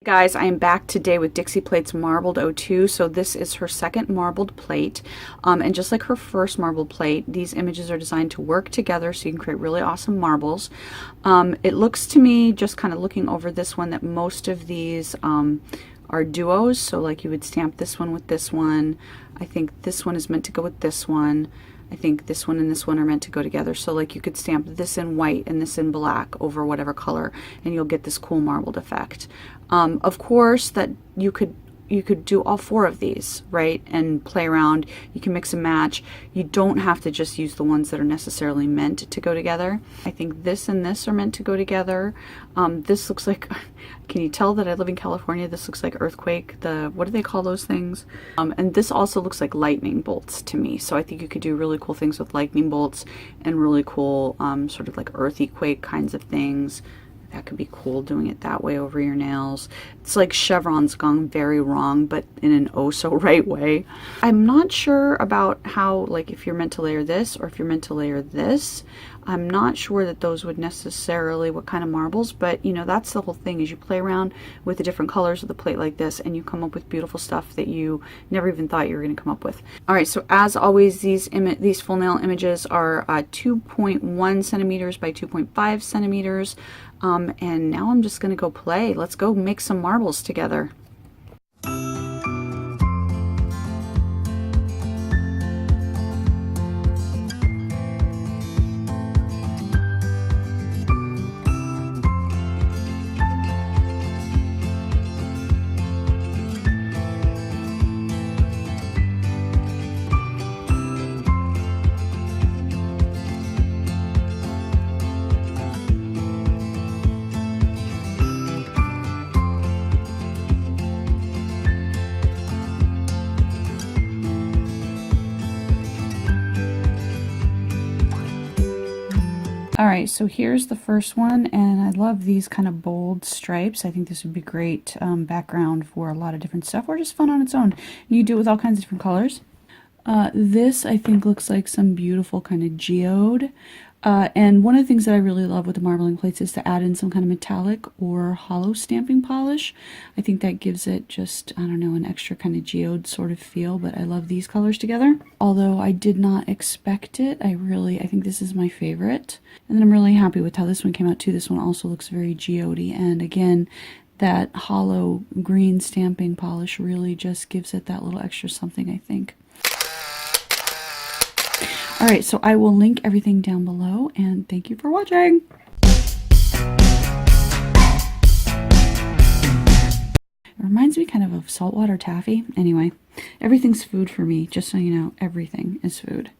Guys, I am back today with Dixie Plates Marbled 02. So this is her second marbled plate. And just like her first marbled plate, these images are designed to work together so you can create really awesome marbles. It looks to me, just kind of looking over this one, that most of these are duos. So like you would stamp this one with this one. I think this one is meant to go with this one. I think this one and this one are meant to go together. So like you could stamp this in white and this in black over whatever color, and you'll get this cool marbled effect. Of course, that you could do all four of these, right? And play around. You can mix and match. You don't have to just use the ones that are necessarily meant to go together. I think this and this are meant to go together. This looks like, can you tell that I live in California? This looks like earthquake. What do they call those things? And this also looks like lightning bolts to me. So I think you could do really cool things with lightning bolts and really cool sort of like earthy quake kinds of things. That could be cool, doing it that way over your nails. It's like chevrons gone very wrong, but in an oh so right way. I'm not sure about how, like, if you're meant to layer this or if you're meant to layer this. I'm not sure that those would necessarily, what kind of marbles, but you know, that's the whole thing, is you play around with the different colors of the plate like this and you come up with beautiful stuff that you never even thought you were going to come up with. All right, so as always, these full nail images are 2.1 centimeters by 2.5 centimeters. And now I'm just going to go play. Let's go make some marbles together. Alright, so here's the first one, and I love these kind of bold stripes. I think this would be great background for a lot of different stuff, or just fun on its own. You do it with all kinds of different colors. This, I think, looks like some beautiful kind of geode. And one of the things that I really love with the marbling plates is to add in some kind of metallic or hollow stamping polish. I think that gives it just, I don't know, an extra kind of geode sort of feel, but I love these colors together. Although I did not expect it, I think this is my favorite. And then I'm really happy with how this one came out too. This one also looks very geode-y, and again, that hollow green stamping polish really just gives it that little extra something, I think. Alright, so I will link everything down below, and thank you for watching! It reminds me kind of saltwater taffy. Anyway, everything's food for me, just so you know, everything is food.